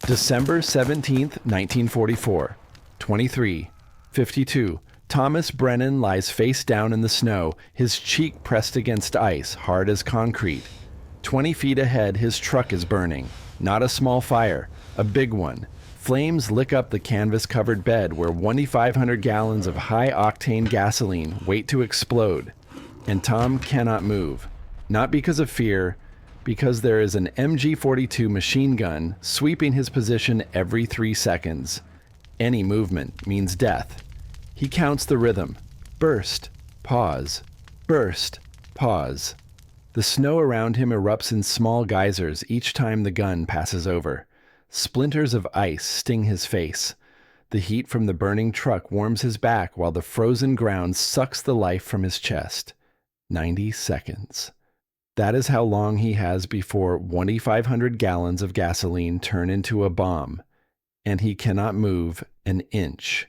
December 17th, 1944. 23:52. Thomas Brennan lies face down in the snow, his cheek pressed against ice, hard as concrete. 20 feet ahead, his truck is burning. Not a small fire, a big one. Flames lick up the canvas-covered bed where 2,500 gallons of high-octane gasoline wait to explode. And Tom cannot move. Not because of fear, because there is an MG-42 machine gun sweeping his position every 3 seconds. Any movement means death. He counts the rhythm. Burst, pause, burst, pause. The snow around him erupts in small geysers each time the gun passes over. Splinters of ice sting his face. The heat from the burning truck warms his back while the frozen ground sucks the life from his chest. 90 seconds. That is how long he has before 2,500 gallons of gasoline turn into a bomb, and he cannot move an inch.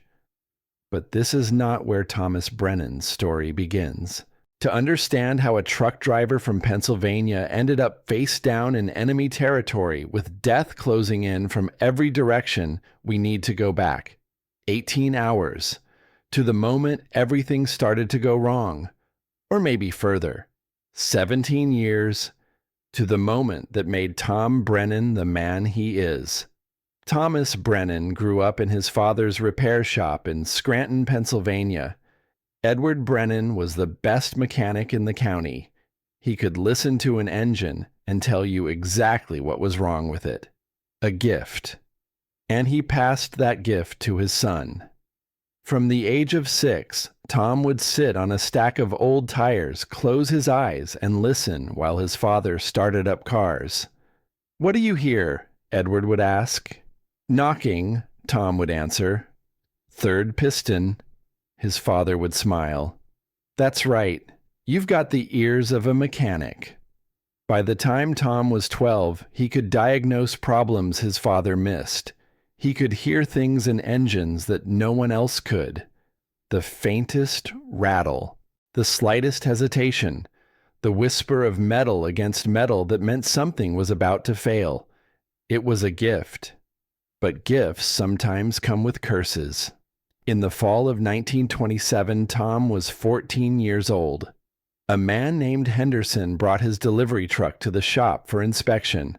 But this is not where Thomas Brennan's story begins. To understand how a truck driver from Pennsylvania ended up face down in enemy territory with death closing in from every direction, we need to go back 18 hours to the moment everything started to go wrong, or maybe further. 17 years to the moment that made Tom Brennan the man he is. Thomas Brennan grew up in his father's repair shop in Scranton, Pennsylvania. Edward Brennan was the best mechanic in the county. He could listen to an engine and tell you exactly what was wrong with it. A gift. And he passed that gift to his son. From the age of 6, Tom would sit on a stack of old tires, close his eyes, and listen while his father started up cars. "What do you hear?" Edward would ask. "Knocking," Tom would answer. "Third piston," his father would smile. "That's right. You've got the ears of a mechanic." By the time Tom was 12, he could diagnose problems his father missed. He could hear things in engines that no one else could. The faintest rattle, the slightest hesitation, the whisper of metal against metal that meant something was about to fail. It was a gift. But gifts sometimes come with curses. In the fall of 1927, Tom was 14 years old. A man named Henderson brought his delivery truck to the shop for inspection.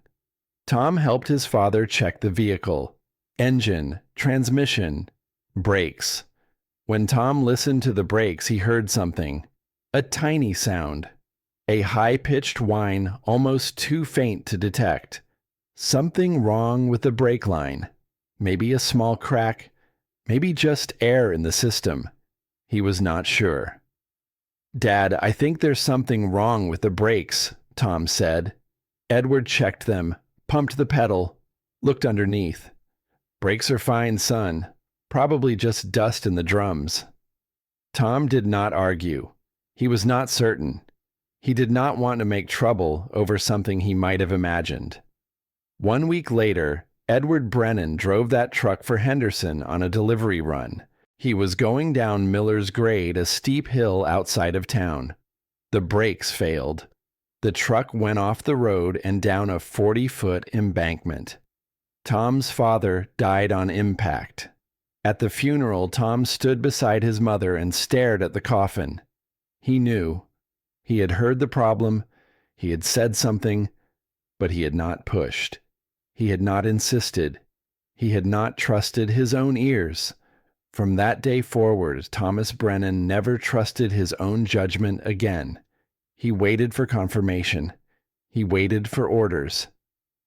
Tom helped his father check the vehicle. Engine, transmission, brakes. When Tom listened to the brakes, he heard something. A tiny sound. A high-pitched whine, almost too faint to detect. Something wrong with the brake line. Maybe a small crack. Maybe just air in the system. He was not sure. "Dad, I think there's something wrong with the brakes," Tom said. Edward checked them, pumped the pedal, looked underneath. "Brakes are fine, son. Probably just dust in the drums." Tom did not argue. He was not certain. He did not want to make trouble over something he might have imagined. 1 week later, Edward Brennan drove that truck for Henderson on a delivery run. He was going down Miller's Grade, a steep hill outside of town. The brakes failed. The truck went off the road and down a 40-foot embankment. Tom's father died on impact. At the funeral, Tom stood beside his mother and stared at the coffin. He knew. He had heard the problem. He had said something, but he had not pushed. He had not insisted. He had not trusted his own ears. From that day forward, Thomas Brennan never trusted his own judgment again. He waited for confirmation. He waited for orders.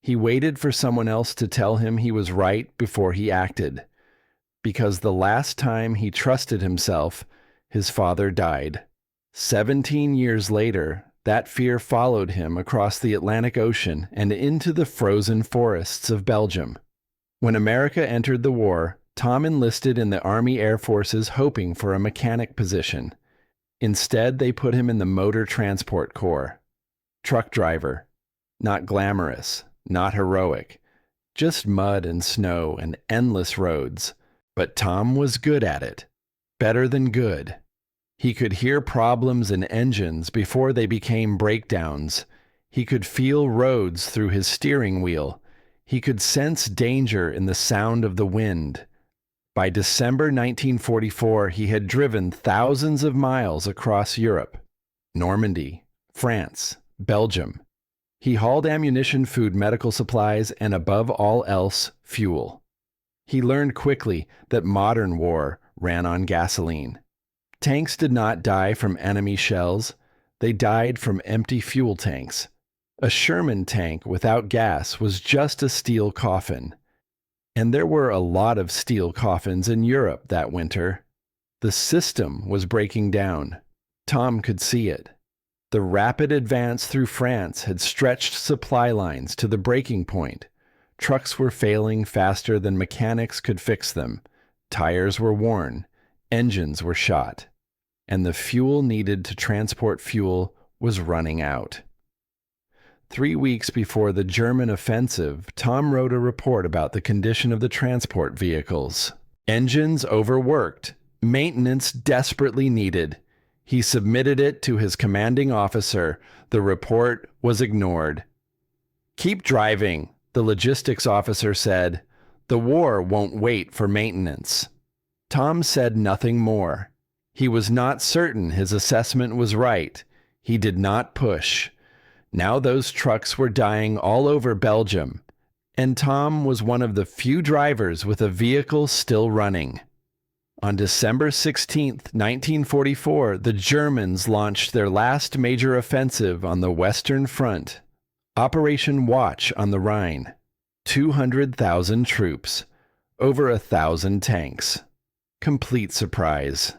He waited for someone else to tell him he was right before he acted. Because the last time he trusted himself, his father died. 17 years later, that fear followed him across the Atlantic Ocean and into the frozen forests of Belgium. When America entered the war, Tom enlisted in the Army Air Forces hoping for a mechanic position. Instead, they put him in the Motor Transport Corps. Truck driver. Not glamorous, not heroic. Just mud and snow and endless roads. But Tom was good at it. Better than good. He could hear problems in engines before they became breakdowns. He could feel roads through his steering wheel. He could sense danger in the sound of the wind. By December 1944, he had driven thousands of miles across Europe, Normandy, France, Belgium. He hauled ammunition, food, medical supplies, and above all else, fuel. He learned quickly that modern war ran on gasoline. Tanks did not die from enemy shells. They died from empty fuel tanks. A Sherman tank without gas was just a steel coffin. And there were a lot of steel coffins in Europe that winter. The system was breaking down. Tom could see it. The rapid advance through France had stretched supply lines to the breaking point. Trucks were failing faster than mechanics could fix them. Tires were worn. Engines were shot. And the fuel needed to transport fuel was running out. 3 weeks before the German offensive, Tom wrote a report about the condition of the transport vehicles. Engines overworked. Maintenance desperately needed. He submitted it to his commanding officer. The report was ignored. "Keep driving," the logistics officer said. "The war won't wait for maintenance." Tom said nothing more. He was not certain his assessment was right. He did not push. Now those trucks were dying all over Belgium, and Tom was one of the few drivers with a vehicle still running. On December 16, 1944, the Germans launched their last major offensive on the Western Front, Operation Watch on the Rhine. 200,000 troops, over 1,000 tanks. Complete surprise.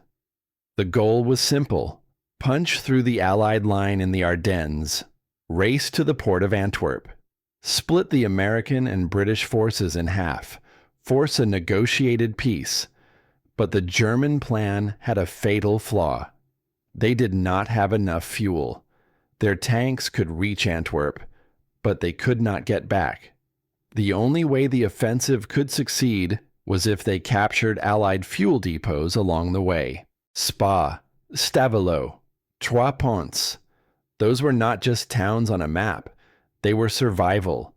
The goal was simple: punch through the Allied line in the Ardennes, race to the port of Antwerp, split the American and British forces in half, force a negotiated peace. But the German plan had a fatal flaw. They did not have enough fuel. Their tanks could reach Antwerp, but they could not get back. The only way the offensive could succeed was if they captured Allied fuel depots along the way. Spa, Stavelot, Trois Ponts. Those were not just towns on a map. They were survival.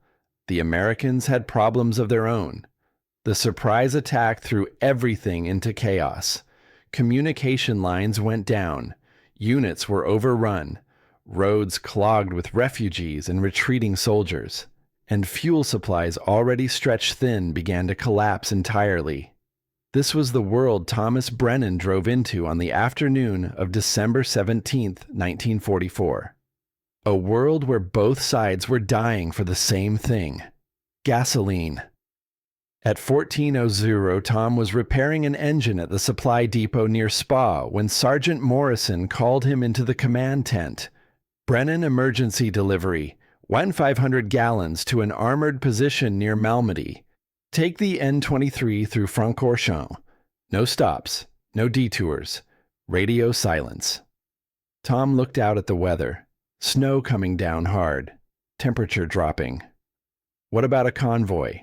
The Americans had problems of their own. The surprise attack threw everything into chaos. Communication lines went down. Units were overrun. Roads clogged with refugees and retreating soldiers. And fuel supplies already stretched thin began to collapse entirely. This was the world Thomas Brennan drove into on the afternoon of December 17, 1944. A world where both sides were dying for the same thing: gasoline. At 14:00, Tom was repairing an engine at the supply depot near Spa when Sergeant Morrison called him into the command tent. "Brennan emergency delivery, 1,500 gallons to an armored position near Malmedy. Take the N23 through Francorchamps. No stops, no detours. Radio silence." Tom looked out at the weather. Snow coming down hard. Temperature dropping. "What about a convoy?"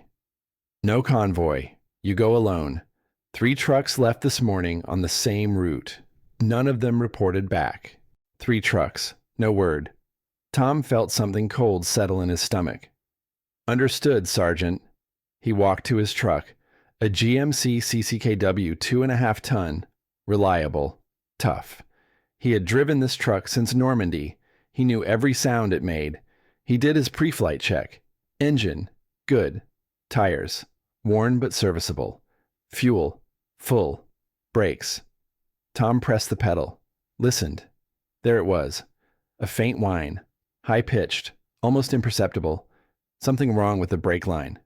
"No convoy. You go alone. 3 trucks left this morning on the same route. None of them reported back. 3 trucks. No word." Tom felt something cold settle in his stomach. "Understood, Sergeant." He walked to his truck, a GMC CCKW 2.5 ton, reliable, tough. He had driven this truck since Normandy. He knew every sound it made. He did his pre-flight check. Engine, good. Tires, worn but serviceable. Fuel, full. Brakes. Tom pressed the pedal, listened. There it was, a faint whine, high-pitched, almost imperceptible. Something wrong with the brake line.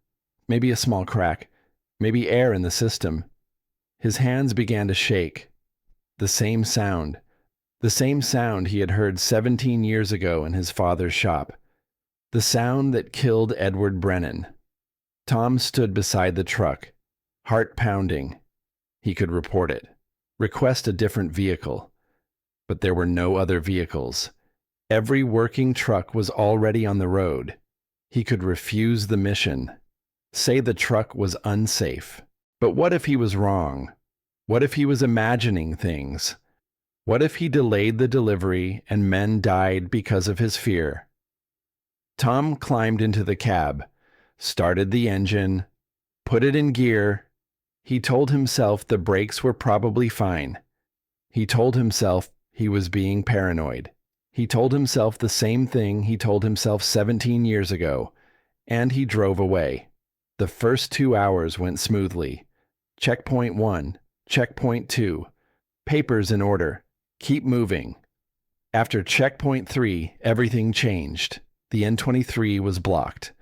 Maybe a small crack, maybe air in the system. His hands began to shake. The same sound he had heard 17 years ago in his father's shop. The sound that killed Edward Brennan. Tom stood beside the truck, heart pounding. He could report it, request a different vehicle. But there were no other vehicles. Every working truck was already on the road. He could refuse the mission. Say the truck was unsafe. But what if he was wrong? What if he was imagining things? What if he delayed the delivery and men died because of his fear? Tom climbed into the cab. started the engine, put it in gear. He told himself the brakes were probably fine. He told himself he was being paranoid. He told himself the same thing he told himself 17 years ago, and he drove away. The first 2 hours went smoothly. Checkpoint 1, checkpoint 2, papers in order, keep moving. After checkpoint 3, everything changed. The N23 was blocked.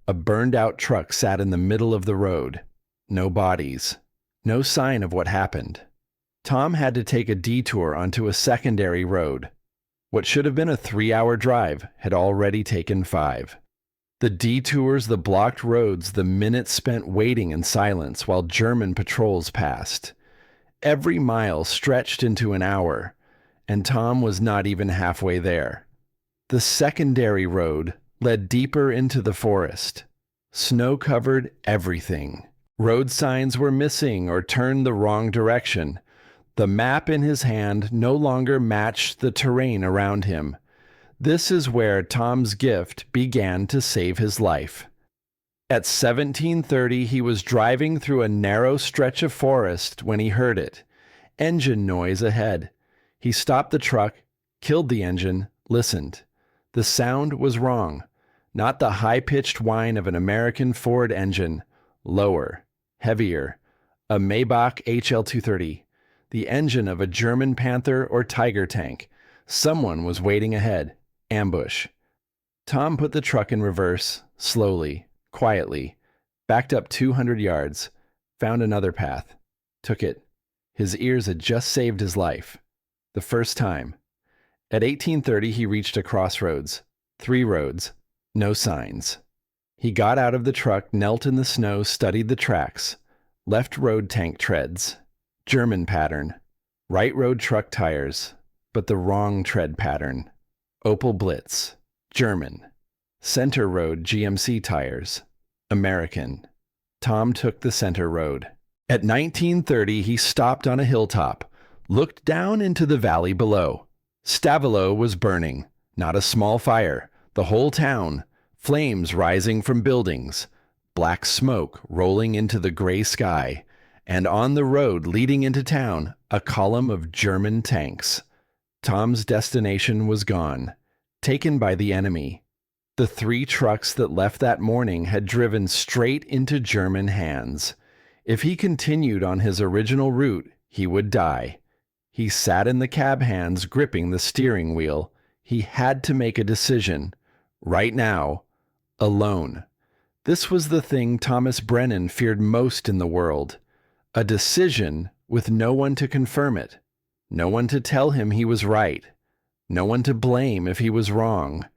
A burned-out truck sat in the middle of the road. No bodies. No sign of what happened. Tom had to take a detour onto a secondary road. What should have been a 3-hour drive had already taken 5. The detours, the blocked roads, the minutes spent waiting in silence while German patrols passed. Every mile stretched into an hour, and Tom was not even halfway there. The secondary road led deeper into the forest. Snow covered everything. Road signs were missing or turned the wrong direction. The map in his hand no longer matched the terrain around him. This is where Tom's gift began to save his life. At 17:30, he was driving through a narrow stretch of forest when he heard it. Engine noise ahead. He stopped the truck, killed the engine, listened. The sound was wrong. Not the high-pitched whine of an American Ford engine. Lower, heavier. A Maybach HL230. The engine of a German Panther or Tiger tank. Someone was waiting ahead. Ambush. Tom put the truck in reverse, slowly, quietly, backed up 200 yards, found another path, took it. His ears had just saved his life. The first time. At 18:30, he reached a crossroads. 3 roads. No signs. He got out of the truck, knelt in the snow, studied the tracks. Left road tank treads. German pattern. Right road truck tires, but the wrong tread pattern. Opel Blitz. German. Center road GMC tires. American. Tom took the center road. At 19:30, he stopped on a hilltop, looked down into the valley below. Stavelot was burning, not a small fire, the whole town, flames rising from buildings, black smoke rolling into the gray sky, and on the road leading into town, a column of German tanks. Tom's destination was gone, taken by the enemy. The 3 trucks that left that morning had driven straight into German hands. If he continued on his original route, he would die. He sat in the cab hands, gripping the steering wheel. He had to make a decision. Right now. Alone. This was the thing Thomas Brennan feared most in the world. A decision with no one to confirm it. No one to tell him he was right. No one to blame if he was wrong.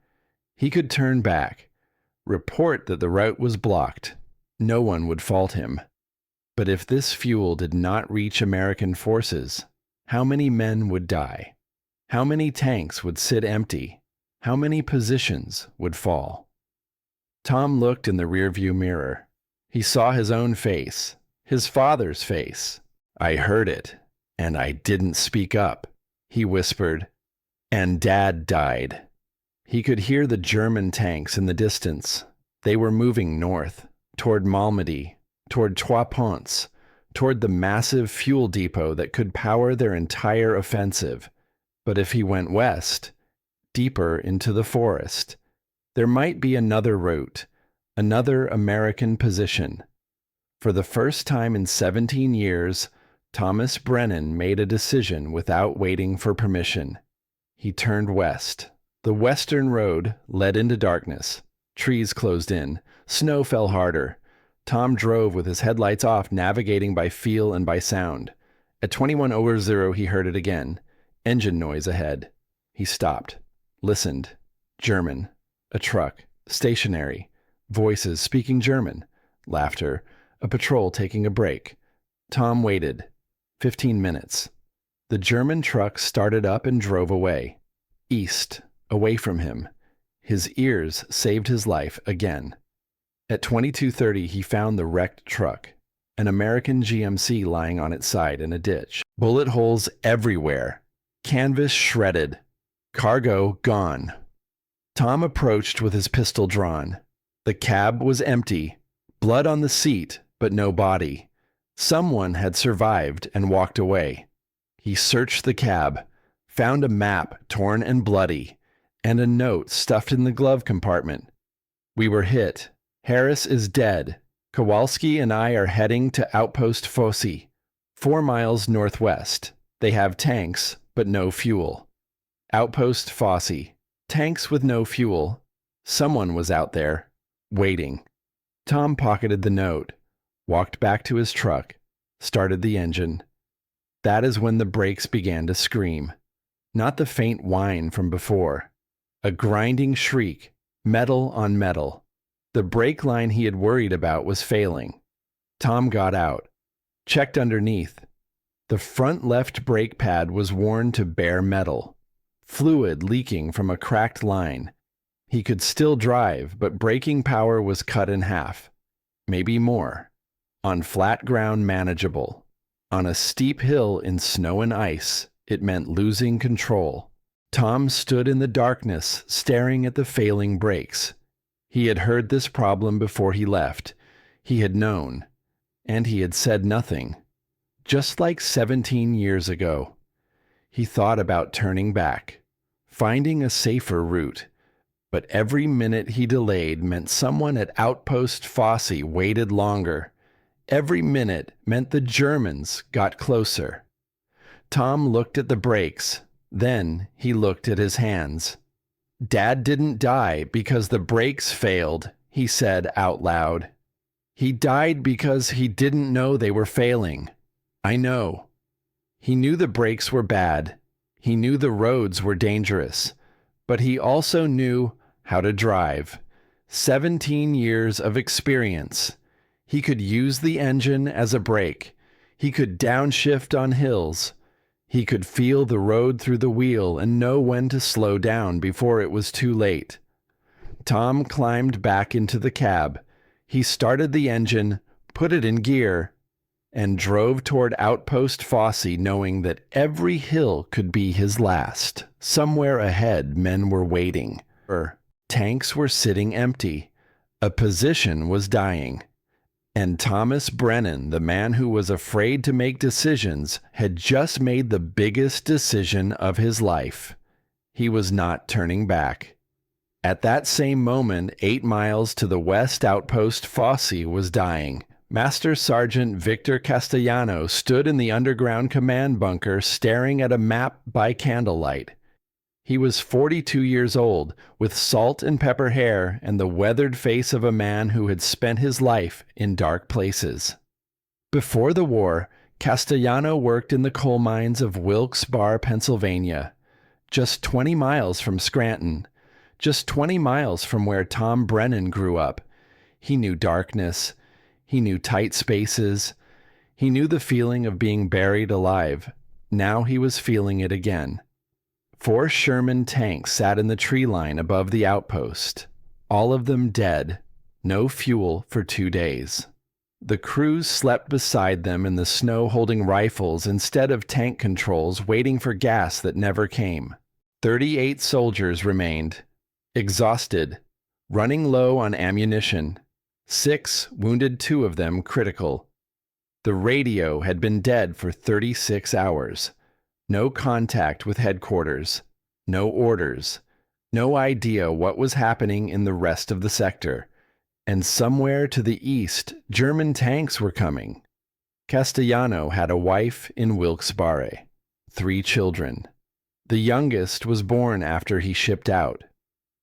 He could turn back. Report that the route was blocked. No one would fault him. But if this fuel did not reach American forces, how many men would die? How many tanks would sit empty? How many positions would fall? Tom looked in the rearview mirror. He saw his own face, his father's face. "I heard it, and I didn't speak up," he whispered. "And Dad died." He could hear the German tanks in the distance. They were moving north, toward Malmedy, toward Trois Ponts, toward the massive fuel depot that could power their entire offensive. But if he went west, deeper into the forest, there might be another route, another American position. For the first time in 17 years, Thomas Brennan made a decision without waiting for permission. He turned west. The western road led into darkness. Trees closed in. Snow fell harder. Tom drove with his headlights off, navigating by feel and by sound. At 21:00, he heard it again. Engine noise ahead. He stopped. Listened. German. A truck. Stationary. Voices speaking German. Laughter. A patrol taking a break. Tom waited. 15 minutes. The German truck started up and drove away. East. Away from him. His ears saved his life again. At 22:30, he found the wrecked truck. An American GMC lying on its side in a ditch. Bullet holes everywhere. Canvas shredded. Cargo gone. Tom approached with his pistol drawn. The cab was empty, blood on the seat, but no body. Someone had survived and walked away. He searched the cab, found a map torn and bloody, and a note stuffed in the glove compartment. "We were hit. Harris is dead. Kowalski and I are heading to outpost Fosse, 4 miles northwest. They have tanks, but no fuel." Outpost Fosse. Tanks with no fuel. Someone was out there, waiting. Tom pocketed the note, walked back to his truck, started the engine. That is when the brakes began to scream. Not the faint whine from before. A grinding shriek, metal on metal. The brake line he had worried about was failing. Tom got out, checked underneath. The front left brake pad was worn to bare metal, fluid leaking from a cracked line. He could still drive, but braking power was cut in half, maybe more. On flat ground, manageable. On a steep hill in snow and ice, it meant losing control. Tom stood in the darkness, staring at the failing brakes. He had heard this problem before he left. He had known, and he had said nothing. Just like 17 years ago. He thought about turning back, finding a safer route. But every minute he delayed meant someone at Outpost Fosse waited longer. Every minute meant the Germans got closer. Tom looked at the brakes. Then he looked at his hands. "Dad didn't die because the brakes failed," he said out loud. "He died because he didn't know they were failing. I know." He knew the brakes were bad. He knew the roads were dangerous. But he also knew how to drive. 17 years of experience. He could use the engine as a brake. He could downshift on hills. He could feel the road through the wheel and know when to slow down before it was too late. Tom climbed back into the cab. He started the engine, put it in gear, and drove toward Outpost Fosse, knowing that every hill could be his last. Somewhere ahead, men were waiting. Tanks were sitting empty. A position was dying. And Thomas Brennan, the man who was afraid to make decisions, had just made the biggest decision of his life. He was not turning back. At that same moment, 8 miles to the west, Outpost Fosse was dying. Master Sergeant Victor Castellano stood in the underground command bunker staring at a map by candlelight. He was 42 years old, with salt and pepper hair and the weathered face of a man who had spent his life in dark places. Before the war, Castellano worked in the coal mines of Wilkes-Barre, Pennsylvania, just 20 miles from Scranton, just 20 miles from where Tom Brennan grew up. He knew darkness. He knew tight spaces. He knew the feeling of being buried alive. Now he was feeling it again. 4 Sherman tanks sat in the tree line above the outpost, all of them dead, no fuel for 2 days. The crews slept beside them in the snow holding rifles instead of tank controls waiting for gas that never came. 38 soldiers remained, exhausted, running low on ammunition. 6 wounded, 2 of them critical. The radio had been dead for 36 hours. No contact with headquarters, no orders, no idea what was happening in the rest of the sector. And somewhere to the east, German tanks were coming. Castellano had a wife in Wilkes-Barre, 3 children. The youngest was born after he shipped out,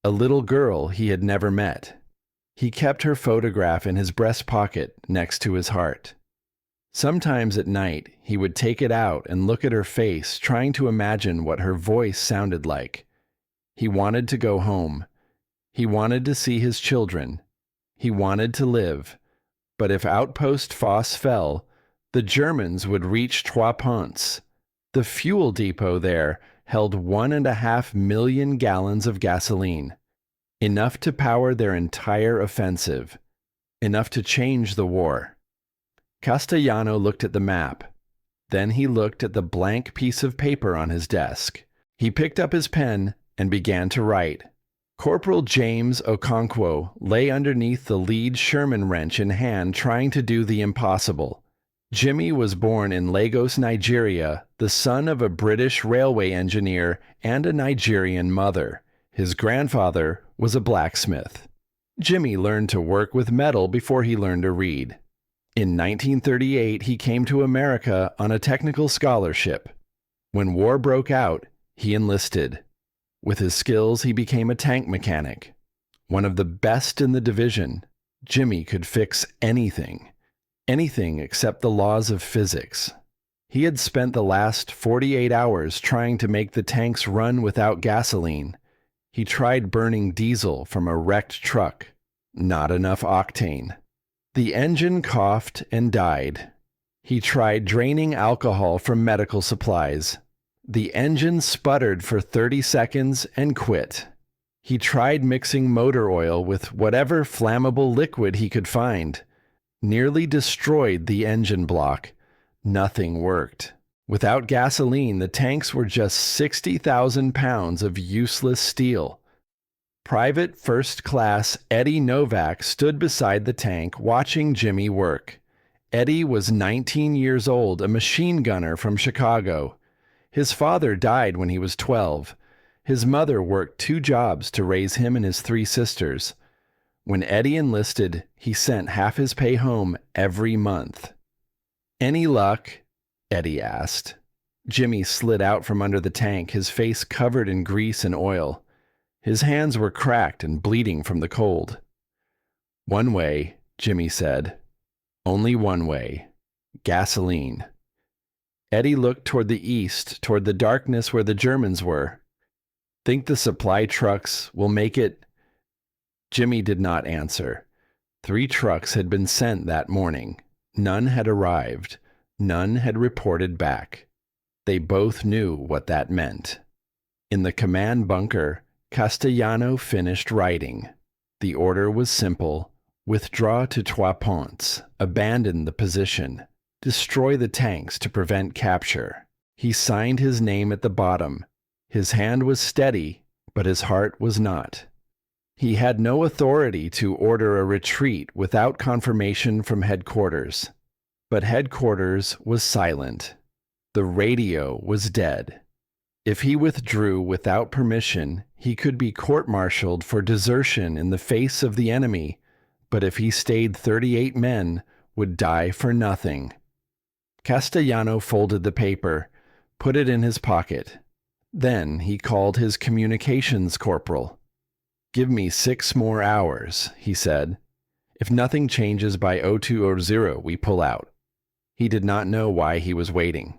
a little girl he had never met. He kept her photograph in his breast pocket next to his heart. Sometimes at night, he would take it out and look at her face, trying to imagine what her voice sounded like. He wanted to go home. He wanted to see his children. He wanted to live. But if Outpost Fosse fell, the Germans would reach Trois Ponts. The fuel depot there held 1.5 million gallons of gasoline, enough to power their entire offensive, enough to change the war. Castellano looked at the map. Then he looked at the blank piece of paper on his desk. He picked up his pen and began to write, Corporal James Okonkwo lay underneath the lead Sherman wrench in hand trying to do the impossible. Jimmy was born in Lagos, Nigeria, the son of a British railway engineer and a Nigerian mother. His grandfather was a blacksmith. Jimmy learned to work with metal before he learned to read. In 1938, he came to America on a technical scholarship. When war broke out, he enlisted. With his skills, he became a tank mechanic. One of the best in the division, Jimmy could fix anything. Anything except the laws of physics. He had spent the last 48 hours trying to make the tanks run without gasoline. He tried burning diesel from a wrecked truck. Not enough octane. The engine coughed and died. He tried draining alcohol from medical supplies. The engine sputtered for 30 seconds and quit. He tried mixing motor oil with whatever flammable liquid he could find. Nearly destroyed the engine block. Nothing worked. Without gasoline, the tanks were just 60,000 pounds of useless steel. Private First Class Eddie Novak stood beside the tank watching Jimmy work. Eddie was 19 years old, a machine gunner from Chicago. His father died when he was 12. His mother worked 2 jobs to raise him and his 3 sisters. When Eddie enlisted, he sent half his pay home every month. "Any luck?" Eddie asked. Jimmy slid out from under the tank, his face covered in grease and oil. His hands were cracked and bleeding from the cold. "One way," Jimmy said. "Only one way. Gasoline." Eddie looked toward the east, toward the darkness where the Germans were. "Think the supply trucks will make it?" Jimmy did not answer. 3 trucks had been sent that morning. None had arrived. None had reported back. They both knew what that meant. In the command bunker, Castellano finished writing. The order was simple: withdraw to Trois Ponts, abandon the position, destroy the tanks to prevent capture. He signed his name at the bottom. His hand was steady, but his heart was not. He had no authority to order a retreat without confirmation from headquarters. But headquarters was silent. The radio was dead. If he withdrew without permission, he could be court-martialed for desertion in the face of the enemy, but if he stayed, 38 men would die for nothing. Castellano folded the paper, put it in his pocket. Then he called his communications corporal. "Give me 6 more hours," he said. "If nothing changes by 0200, we pull out." He did not know why he was waiting.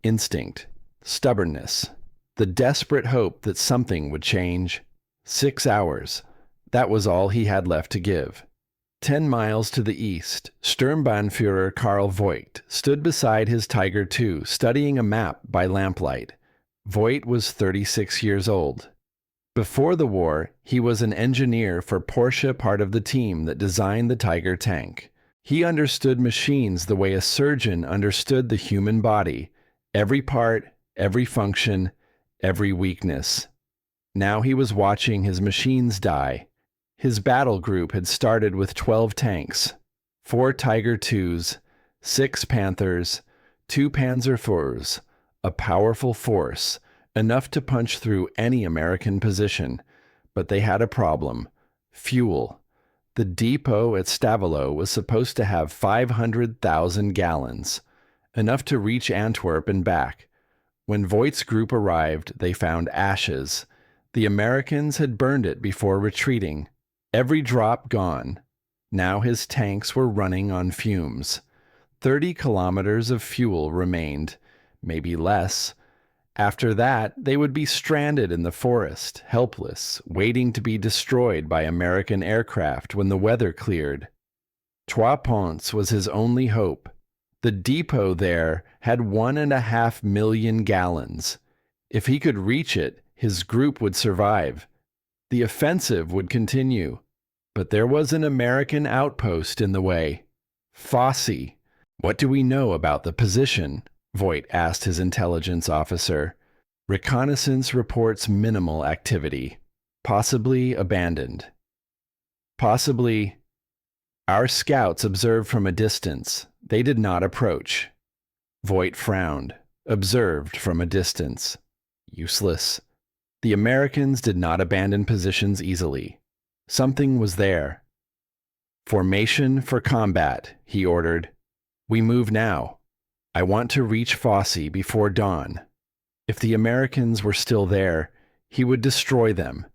Instinct, stubbornness, the desperate hope that something would change. 6 hours. That was all he had left to give. 10 miles to the east, Sturmbannführer Karl Voigt stood beside his Tiger II, studying a map by lamplight. Voigt was 36 years old. Before the war, he was an engineer for Porsche, part of the team that designed the Tiger tank. He understood machines the way a surgeon understood the human body, every part, every function, every weakness. Now he was watching his machines die. His battle group had started with 12 tanks, 4 Tiger IIs, 6 Panthers, 2 Panzer IVs, a powerful force, enough to punch through any American position. But they had a problem: fuel. The depot at Stavelot was supposed to have 500,000 gallons, enough to reach Antwerp and back. When Voigt's group arrived, they found ashes. The Americans had burned it before retreating. Every drop gone. Now his tanks were running on fumes. 30 kilometers of fuel remained, maybe less. After that, they would be stranded in the forest, helpless, waiting to be destroyed by American aircraft when the weather cleared. Trois Ponts was his only hope. The depot there had 1.5 million gallons. If he could reach it, his group would survive. The offensive would continue. But there was an American outpost in the way. Fosse. "What do we know about the position?" Voigt asked his intelligence officer. "Reconnaissance reports minimal activity." possibly abandoned. Possibly. Our scouts observed from a distance. They did not approach. Voight frowned, observed from a distance. Useless. The Americans did not abandon positions easily. Something was there. Formation for combat, he ordered. We move now. I want to reach Fosse before dawn. If the Americans were still there, he would destroy them.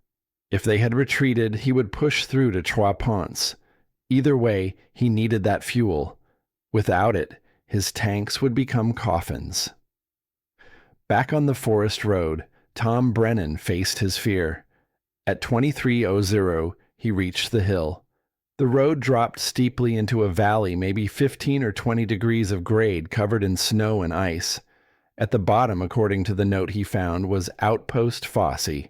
If they had retreated, he would push through to Trois Ponts. Either way, he needed that fuel. Without it, his tanks would become coffins. Back on the forest road, Tom Brennan faced his fear. At 23:00, he reached the hill. The road dropped steeply into a valley, maybe 15 or 20 degrees of grade covered in snow and ice. At the bottom, according to the note he found, was Outpost Fosse.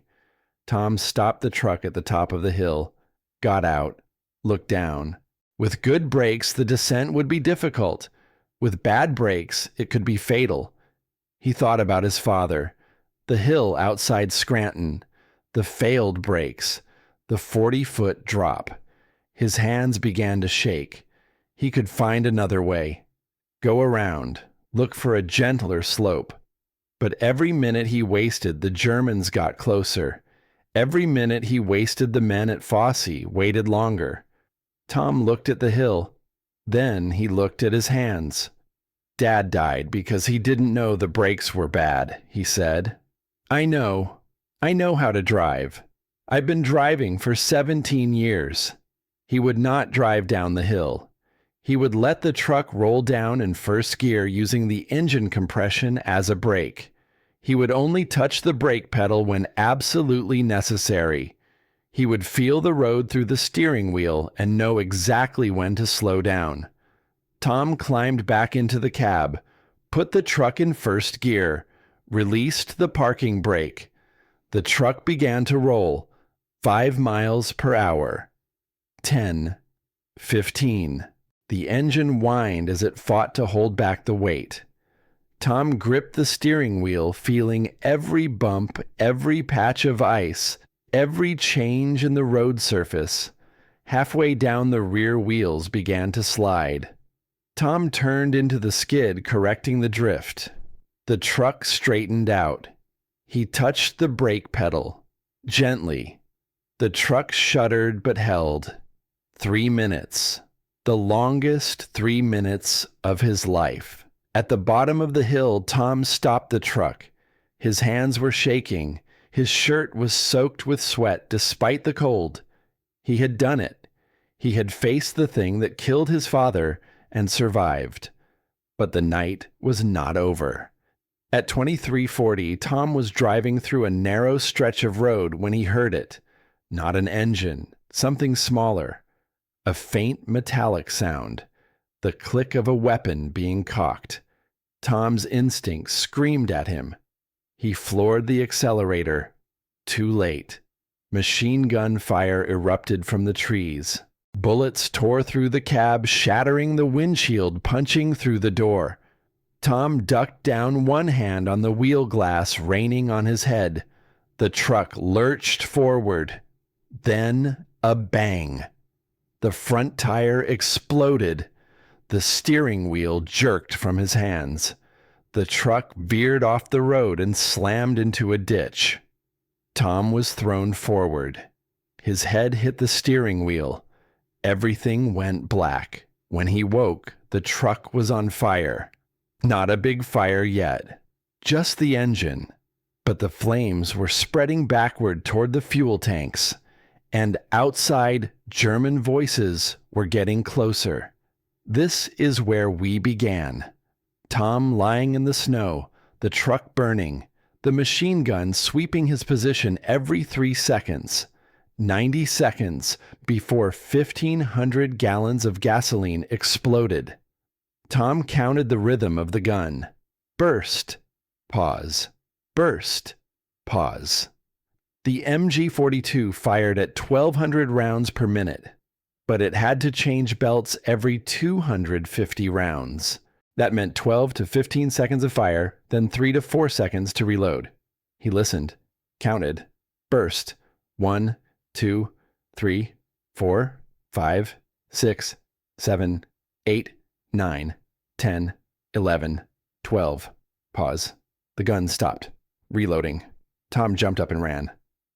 Tom stopped the truck at the top of the hill, got out, looked down. With good brakes, the descent would be difficult. With bad brakes, it could be fatal. He thought about his father, the hill outside Scranton, the failed brakes, the 40-foot drop. His hands began to shake. He could find another way. Go around, look for a gentler slope. But every minute he wasted, the Germans got closer. Every minute he wasted, the men at Fosse waited longer. Tom looked at the hill. Then he looked at his hands. Dad died because he didn't know the brakes were bad, he said. I know how to drive. I've been driving for 17 years. He would not drive down the hill. He would let the truck roll down in first gear using the engine compression as a brake. He would only touch the brake pedal when absolutely necessary. He would feel the road through the steering wheel and know exactly when to slow down. Tom climbed back into the cab, put the truck in first gear, released the parking brake. The truck began to roll, 5 miles per hour. 10, 15. The engine whined as it fought to hold back the weight. Tom gripped the steering wheel, feeling every bump, every patch of ice, every change in the road surface. Halfway down, the rear wheels began to slide. Tom turned into the skid, correcting the drift. The truck straightened out. He touched the brake pedal. Gently. The truck shuddered but held. 3 minutes. The longest 3 minutes of his life. At the bottom of the hill, Tom stopped the truck. His hands were shaking. His shirt was soaked with sweat despite the cold. He had done it. He had faced the thing that killed his father and survived. But the night was not over. At 23:40, Tom was driving through a narrow stretch of road when he heard it. Not an engine, something smaller. A faint metallic sound. The click of a weapon being cocked. Tom's instincts screamed at him. He floored the accelerator. Too late. Machine gun fire erupted from the trees. Bullets tore through the cab, shattering the windshield, punching through the door. Tom ducked down, one hand on the wheel glass raining on his head. The truck lurched forward. Then a bang. The front tire exploded. The steering wheel jerked from his hands. The truck veered off the road and slammed into a ditch. Tom was thrown forward. His head hit the steering wheel. Everything went black. When he woke, the truck was on fire. Not a big fire yet. Just the engine. But the flames were spreading backward toward the fuel tanks. And outside, German voices were getting closer. This is where we began. Tom lying in the snow, the truck burning, the machine gun sweeping his position every 3 seconds. 90 seconds before 1,500 gallons of gasoline exploded. Tom counted the rhythm of the gun. Burst. Pause. Burst. Pause. The MG-42 fired at 1,200 rounds per minute, but it had to change belts every 250 rounds. That meant 12 to 15 seconds of fire, then 3 to 4 seconds to reload. He listened, counted. Burst. 1, 2, 3, 4, 5, 6, 7, 8, 9, 10, 11, 12. Pause. The gun stopped. Reloading. Tom jumped up and ran.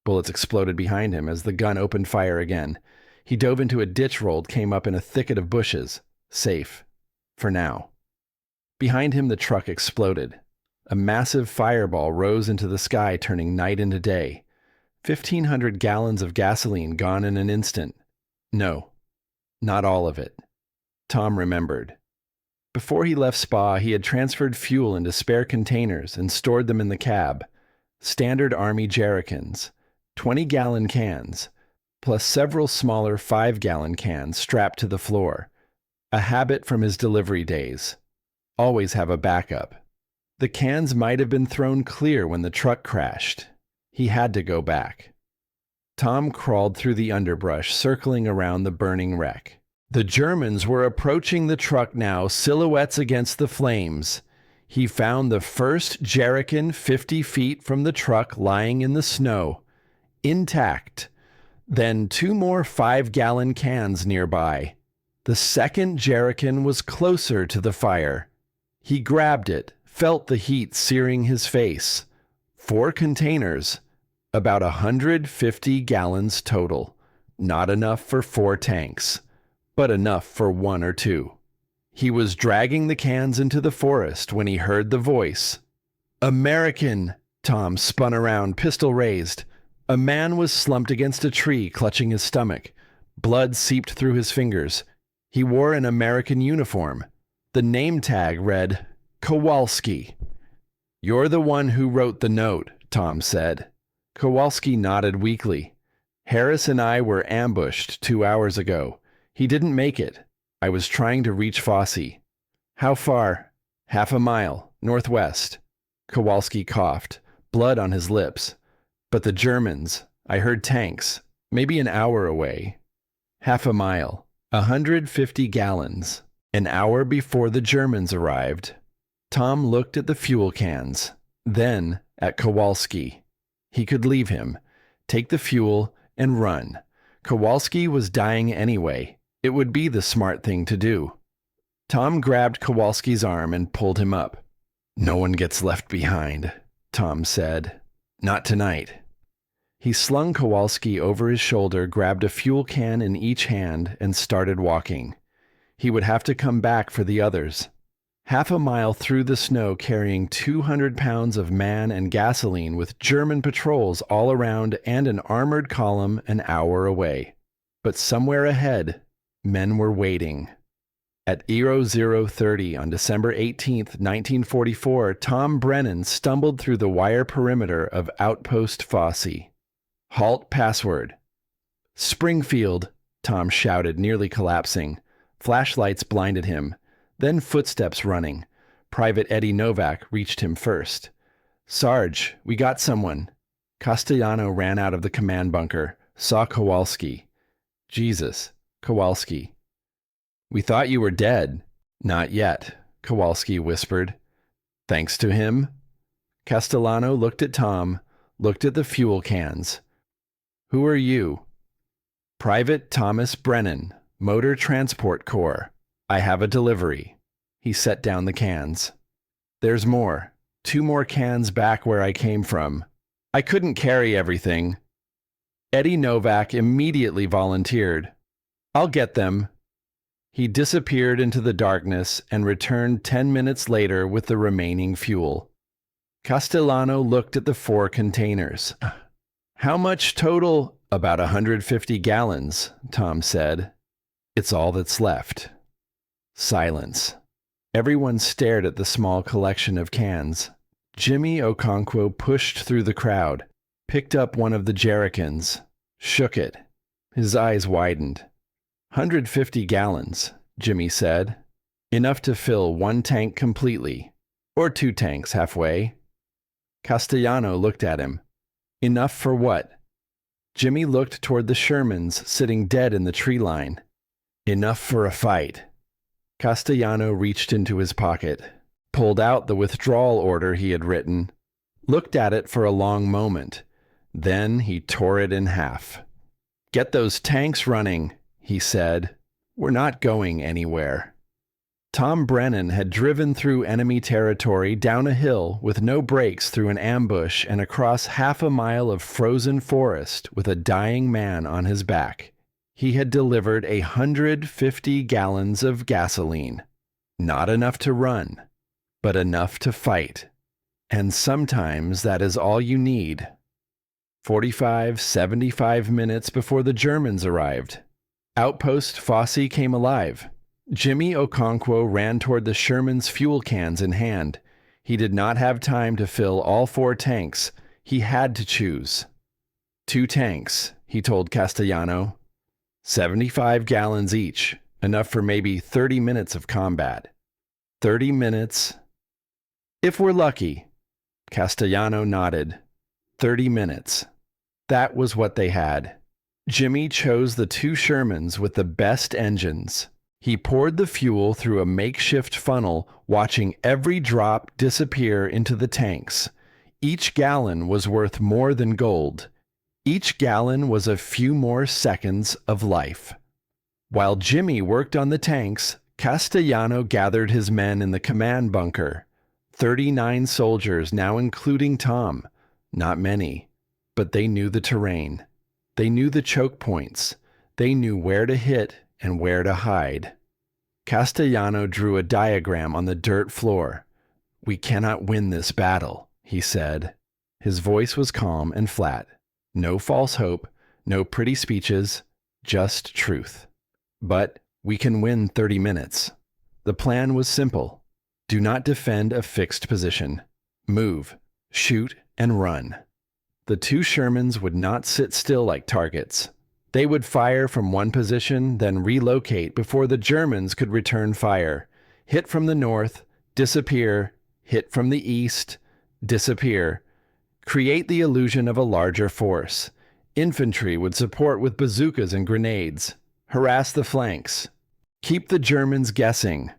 Bullets exploded behind him as the gun opened fire again. He dove into a ditch rolled, came up in a thicket of bushes. Safe. For now. Behind him, the truck exploded. A massive fireball rose into the sky, turning night into day. 1,500 gallons of gasoline gone in an instant. No, not all of it. Tom remembered. Before he left Spa, he had transferred fuel into spare containers and stored them in the cab. Standard Army jerrycans, 20-gallon cans, plus several smaller 5-gallon cans strapped to the floor. A habit from his delivery days. Always have a backup. The cans might have been thrown clear when the truck crashed. He had to go back. Tom crawled through the underbrush, circling around the burning wreck. The Germans were approaching the truck now, silhouettes against the flames. He found the first jerrycan 50 feet from the truck lying in the snow, intact. Then 2 more 5-gallon cans nearby. The second jerrycan was closer to the fire. He grabbed it, felt the heat searing his face. 4 containers, about 150 gallons total. Not enough for 4 tanks, but enough for 1 or 2. He was dragging the cans into the forest when he heard the voice. American! Tom spun around, pistol raised. A man was slumped against a tree, clutching his stomach. Blood seeped through his fingers. He wore an American uniform. The name tag read, Kowalski. You're the one who wrote the note, Tom said. Kowalski nodded weakly. Harris and I were ambushed 2 hours ago. He didn't make it. I was trying to reach Fosse. How far? Half a mile, northwest. Kowalski coughed, blood on his lips. But the Germans, I heard tanks, maybe an hour away. Half a mile, 150 gallons. An hour before the Germans arrived. Tom looked at the fuel cans, then at Kowalski. He could leave him, take the fuel, and run. Kowalski was dying anyway. It would be the smart thing to do. Tom grabbed Kowalski's arm and pulled him up. No one gets left behind, Tom said. Not tonight. He slung Kowalski over his shoulder, grabbed a fuel can in each hand, and started walking. He would have to come back for the others. Half a mile through the snow, carrying 200 pounds of man and gasoline with German patrols all around and an armored column an hour away. But somewhere ahead, men were waiting. At 0030 on December 18, 1944, Tom Brennan stumbled through the wire perimeter of outpost Fosse. Halt password. Springfield, Tom shouted, nearly collapsing. Flashlights blinded him. Then footsteps running. Private Eddie Novak reached him first. Sarge, we got someone. Castellano ran out of the command bunker, saw Kowalski. Jesus, Kowalski. We thought you were dead. Not yet, Kowalski whispered. Thanks to him? Castellano looked at Tom, looked at the fuel cans. Who are you? Private Thomas Brennan, Motor Transport Corps. I have a delivery. He set down the cans. There's more. 2 more cans back where I came from. I couldn't carry everything. Eddie Novak immediately volunteered. I'll get them. He disappeared into the darkness and returned 10 minutes later with the remaining fuel. Castellano looked at the 4 containers. How much total? About 150 gallons, Tom said. It's all that's left. Silence. Everyone stared at the small collection of cans. Jimmy Okonkwo pushed through the crowd, picked up one of the jerrycans, shook it. His eyes widened. 150 gallons, Jimmy said. Enough to fill 1 tank completely, or 2 tanks halfway. Castellano looked at him. Enough for what? Jimmy looked toward the Shermans sitting dead in the tree line. Enough for a fight. Castellano reached into his pocket, pulled out the withdrawal order he had written, looked at it for a long moment, Then he tore it in half. "Get those tanks running," he said. "We're not going anywhere." Tom Brennan had driven through enemy territory down a hill with no breaks through an ambush and across half a mile of frozen forest with a dying man on his back. He had delivered 150 gallons of gasoline. Not enough to run, but enough to fight. And sometimes that is all you need. 75 minutes before the Germans arrived. Outpost Fosse came alive. Jimmy Okonkwo ran toward the Sherman's fuel cans in hand. He did not have time to fill all 4 tanks. He had to choose. 2 tanks, he told Castellano. 75 gallons each, enough for maybe 30 minutes of combat. 30 minutes. If we're lucky. Castellano nodded. 30 minutes. That was what they had. Jimmy chose the 2 Shermans with the best engines. He poured the fuel through a makeshift funnel, watching every drop disappear into the tanks. Each gallon was worth more than gold. Each gallon was a few more seconds of life. While Jimmy worked on the tanks, Castellano gathered his men in the command bunker. 39 soldiers, now including Tom. Not many, but they knew the terrain. They knew the choke points. They knew where to hit and where to hide. Castellano drew a diagram on the dirt floor. "We cannot win this battle," he said. His voice was calm and flat. No false hope, no pretty speeches, just truth. "But we can win 30 minutes. The plan was simple. Do not defend a fixed position. Move, shoot, and run." The 2 Shermans would not sit still like targets. They would fire from one position, then relocate before the Germans could return fire. Hit from the north, disappear, hit from the east, disappear. Create the illusion of a larger force. Infantry would support with bazookas and grenades. Harass the flanks. Keep the Germans guessing.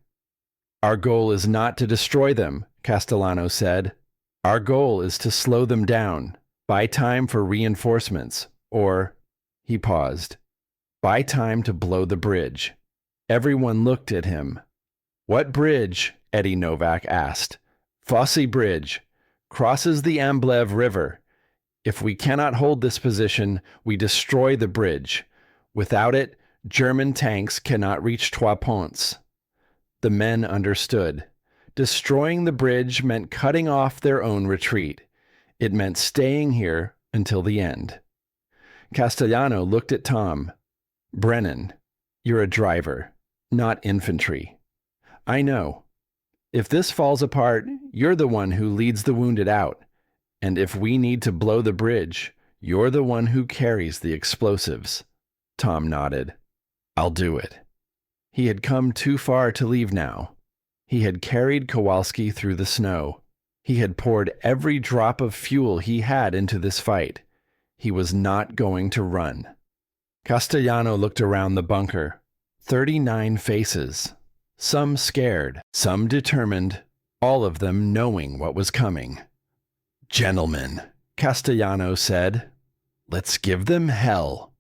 "Our goal is not to destroy them," Castellano said. "Our goal is to slow them down. Buy time for reinforcements, or," he paused, "buy time to blow the bridge." Everyone looked at him. "What bridge?" Eddie Novak asked. "Fosse Bridge. Crosses the Amblev River. If we cannot hold this position, we destroy the bridge. Without it, German tanks cannot reach Trois Ponts." The men understood. Destroying the bridge meant cutting off their own retreat. It meant staying here until the end. Castellano looked at Tom. "Brennan, you're a driver, not infantry. I know. If this falls apart, you're the one who leads the wounded out. And if we need to blow the bridge, you're the one who carries the explosives." Tom nodded. "I'll do it." He had come too far to leave now. He had carried Kowalski through the snow. He had poured every drop of fuel he had into this fight. He was not going to run. Castellano looked around the bunker. 39 faces. Some scared, some determined, all of them knowing what was coming. "Gentlemen," Castellano said, "let's give them hell."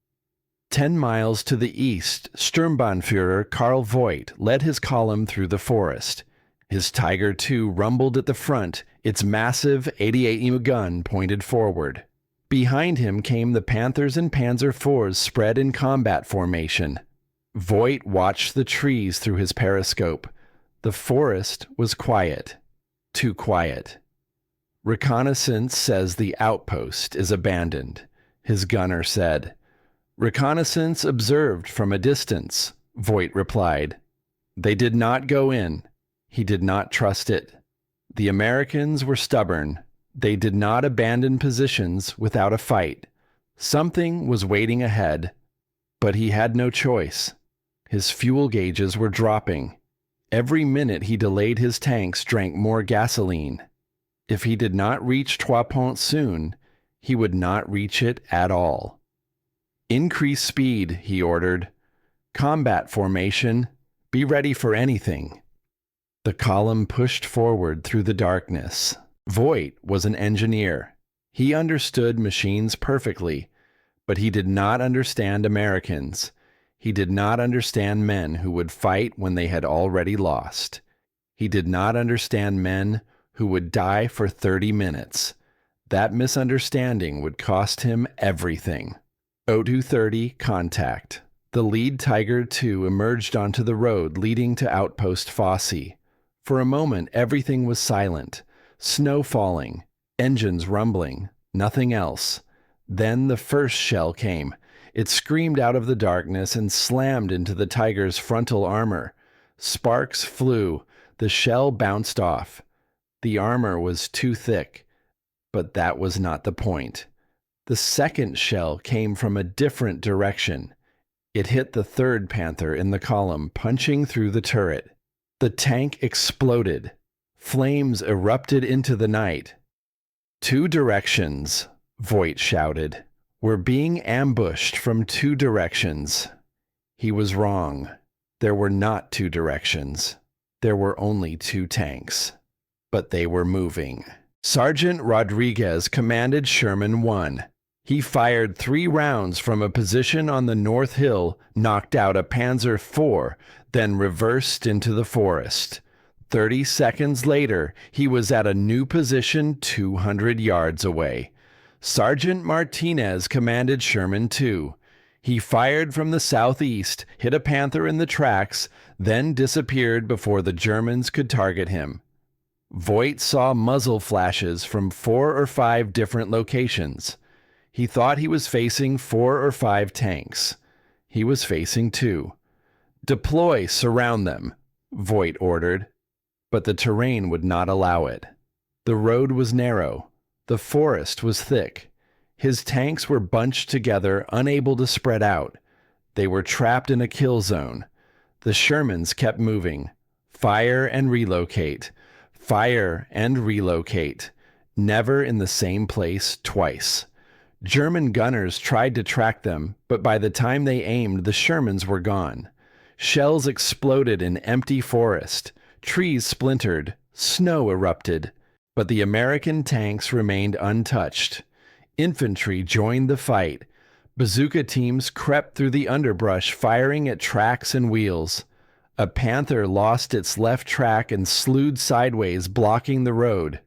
10 miles to the east, Sturmbannführer Karl Voigt led his column through the forest. His Tiger II rumbled at the front, its massive 88mm gun pointed forward. Behind him came the Panthers and Panzer IVs spread in combat formation. Voigt watched the trees through his periscope. The forest was quiet. Too quiet. "Reconnaissance says the outpost is abandoned," his gunner said. "Reconnaissance observed from a distance," Voigt replied. "They did not go in." He did not trust it. The Americans were stubborn. They did not abandon positions without a fight. Something was waiting ahead, but he had no choice. His fuel gauges were dropping. Every minute he delayed his tanks drank more gasoline. If he did not reach Trois Ponts soon, he would not reach it at all. "Increase speed," he ordered. "Combat formation. Be ready for anything." The column pushed forward through the darkness. Voigt was an engineer. He understood machines perfectly, but he did not understand Americans. He did not understand men who would fight when they had already lost. He did not understand men who would die for 30 minutes. That misunderstanding would cost him everything. O230 contact. The lead Tiger II emerged onto the road leading to outpost Fosse. For a moment, everything was silent. Snow falling, engines rumbling, nothing else. Then the first shell came. It screamed out of the darkness and slammed into the Tiger's frontal armor. Sparks flew. The shell bounced off. The armor was too thick. But that was not the point. The second shell came from a different direction. It hit the third Panther in the column, punching through the turret. The tank exploded. Flames erupted into the night. "Two directions," Voight shouted. "We're being ambushed from two directions." He was wrong. There were not two directions. There were only two tanks. But they were moving. Sergeant Rodriguez commanded Sherman 1. He fired 3 rounds from a position on the North Hill, knocked out a Panzer IV, then reversed into the forest. 30 seconds later, he was at a new position 200 yards away. Sergeant Martinez commanded Sherman 2. He fired from the southeast, hit a Panther in the tracks, then disappeared before the Germans could target him. Voight saw muzzle flashes from 4 or 5 different locations. He thought he was facing 4 or 5 tanks. He was facing 2. "Deploy, surround them," Voight ordered. But the terrain would not allow it. The road was narrow. The forest was thick. His tanks were bunched together, unable to spread out. They were trapped in a kill zone. The Shermans kept moving. Fire and relocate. Fire and relocate. Never in the same place twice. German gunners tried to track them, but by the time they aimed, the Shermans were gone. Shells exploded in empty forest. Trees splintered. Snow erupted. But the American tanks remained untouched. Infantry joined the fight. Bazooka teams crept through the underbrush, firing at tracks and wheels. A Panther lost its left track and slewed sideways, blocking the road.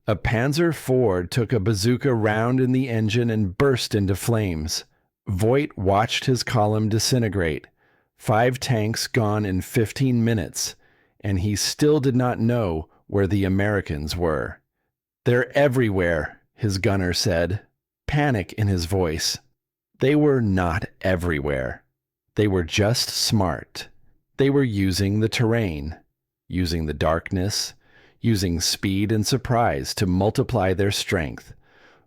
A Panzer IV took a bazooka round in the engine and burst into flames. Voight watched his column disintegrate. 5 tanks gone in 15 minutes, and he still did not know where the Americans were. "They're everywhere," his gunner said, panic in his voice. They were not everywhere. They were just smart. They were using the terrain, using the darkness, using speed and surprise to multiply their strength.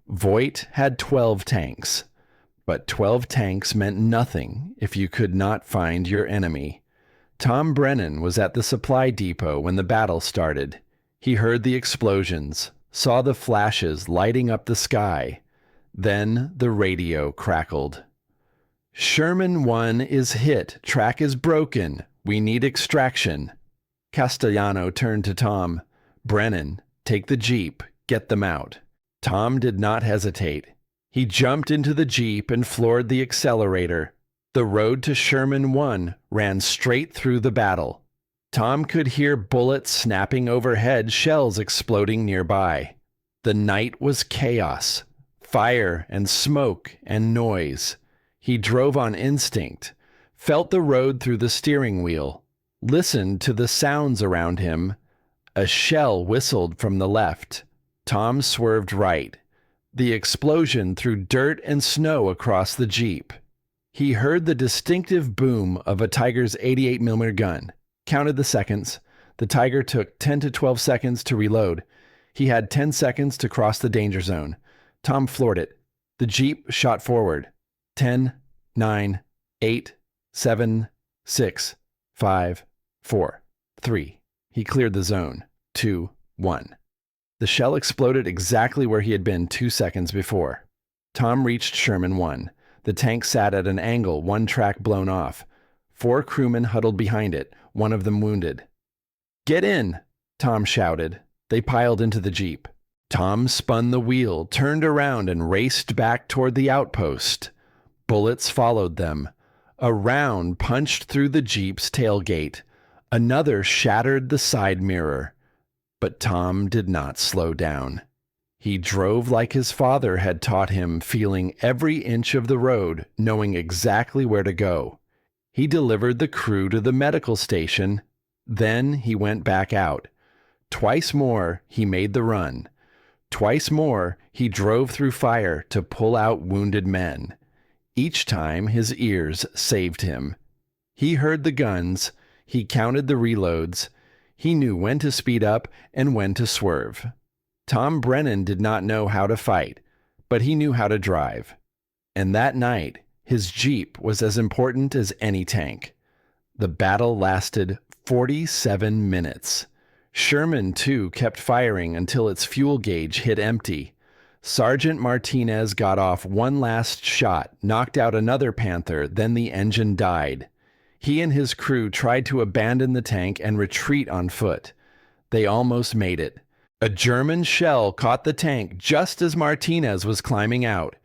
Voight had 12 tanks, but 12 tanks meant nothing if you could not find your enemy. Tom Brennan was at the supply depot when the battle started. He heard the explosions, saw the flashes lighting up the sky. Then the radio crackled. "Sherman 1 is hit. Track is broken. We need extraction." Castellano turned to Tom. "Brennan, take the Jeep. Get them out." Tom did not hesitate. He jumped into the Jeep and floored the accelerator. The road to Sherman 1 ran straight through the battle. Tom could hear bullets snapping overhead, shells exploding nearby. The night was chaos. Fire and smoke and noise. He drove on instinct, felt the road through the steering wheel, listened to the sounds around him. A shell whistled from the left. Tom swerved right. The explosion threw dirt and snow across the Jeep. He heard the distinctive boom of a Tiger's 88mm gun, counted the seconds. The Tiger took 10 to 12 seconds to reload. He had 10 seconds to cross the danger zone. Tom floored it. The Jeep shot forward. 10, 9, 8, 7, 6, 5, 4, 3. He cleared the zone. 2, 1. The shell exploded exactly where he had been 2 seconds before. Tom reached Sherman 1. The tank sat at an angle, one track blown off. 4 crewmen huddled behind it, one of them wounded. "Get in!" Tom shouted. They piled into the Jeep. Tom spun the wheel, turned around, and raced back toward the outpost. Bullets followed them. A round punched through the Jeep's tailgate. Another shattered the side mirror. But Tom did not slow down. He drove like his father had taught him, feeling every inch of the road, knowing exactly where to go. He delivered the crew to the medical station. Then he went back out. Twice more, he made the run. Twice more, he drove through fire to pull out wounded men. Each time, his ears saved him. He heard the guns. He counted the reloads. He knew when to speed up and when to swerve. Tom Brennan did not know how to fight, but he knew how to drive. And that night, his Jeep was as important as any tank. The battle lasted 47 minutes. Sherman, too, kept firing until its fuel gauge hit empty. Sergeant Martinez got off one last shot, knocked out another Panther, then the engine died. He and his crew tried to abandon the tank and retreat on foot. They almost made it. A German shell caught the tank just as Martinez was climbing out.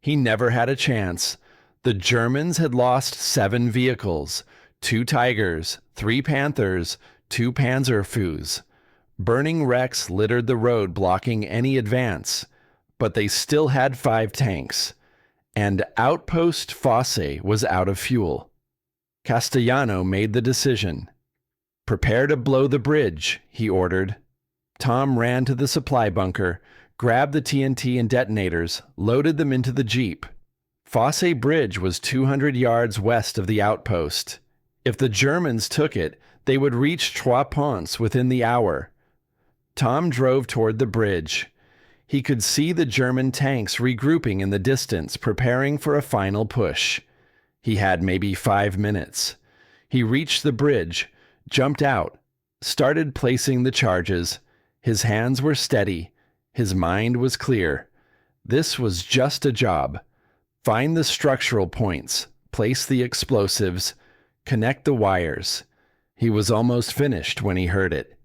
He never had a chance. The Germans had lost 7 vehicles, 2 Tigers, 3 Panthers, 2 Panzerfus. Burning wrecks littered the road, blocking any advance. But they still had 5 tanks. And Outpost Fosse was out of fuel. Castellano made the decision. "Prepare to blow the bridge," he ordered. Tom ran to the supply bunker, grabbed the TNT and detonators, loaded them into the Jeep. Fosse Bridge was 200 yards west of the outpost. If the Germans took it, they would reach Trois Ponts within the hour. Tom drove toward the bridge. He could see the German tanks regrouping in the distance, preparing for a final push. He had maybe 5 minutes. He reached the bridge, jumped out, started placing the charges. His hands were steady. His mind was clear. This was just a job. Find the structural points, place the explosives, connect the wires. He was almost finished when he heard it.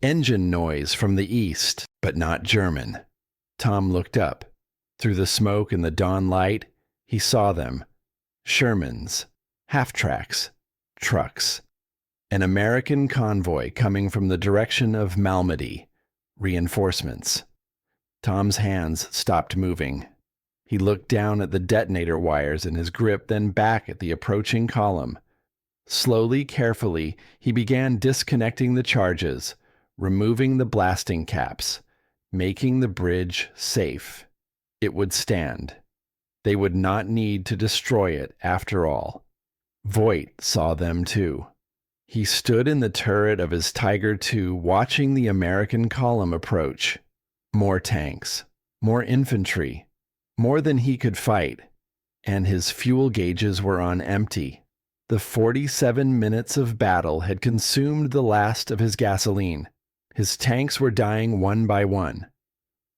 Engine noise from the east, but not German. Tom looked up. Through the smoke and the dawn light, he saw them. Shermans, half-tracks, trucks. An American convoy coming from the direction of Malmedy. Reinforcements. Tom's hands stopped moving. He looked down at the detonator wires in his grip, then back at the approaching column. Slowly, carefully, he began disconnecting the charges, removing the blasting caps, making the bridge safe. It would stand. They would not need to destroy it after all. Voight saw them too. He stood in the turret of his Tiger II, watching the American column approach. More tanks, more infantry, more than he could fight, and his fuel gauges were on empty. The 47 minutes of battle had consumed the last of his gasoline. His tanks were dying one by one.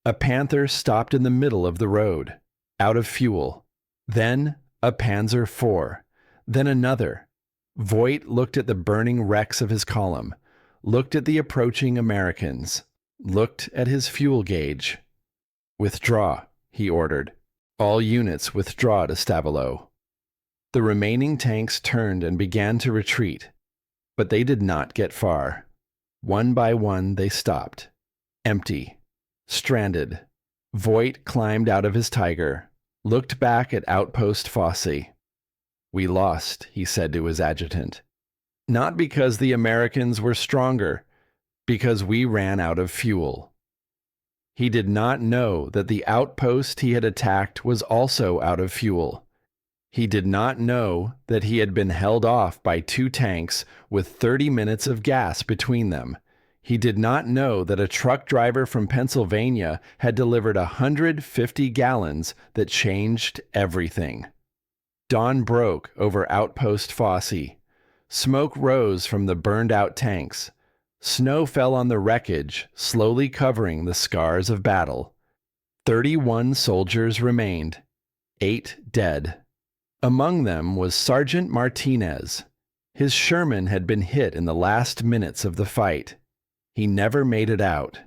A Panther stopped in the middle of the road, out of fuel. Then a Panzer IV. Then another. Voight looked at the burning wrecks of his column, looked at the approaching Americans, looked at his fuel gauge. "Withdraw," he ordered. "All units withdraw to Stavelot." The remaining tanks turned and began to retreat, but they did not get far. One by one they stopped. Empty. Stranded. Voight climbed out of his Tiger, looked back at Outpost Fosse. "We lost," he said to his adjutant. "Not because the Americans were stronger, because we ran out of fuel." He did not know that the outpost he had attacked was also out of fuel. He did not know that he had been held off by 2 tanks with 30 minutes of gas between them. He did not know that a truck driver from Pennsylvania had delivered 150 gallons that changed everything. Dawn broke over Outpost Fosse. Smoke rose from the burned-out tanks. Snow fell on the wreckage, slowly covering the scars of battle. 31 soldiers remained, 8 dead. Among them was Sergeant Martinez. His Sherman had been hit in the last minutes of the fight. He never made it out.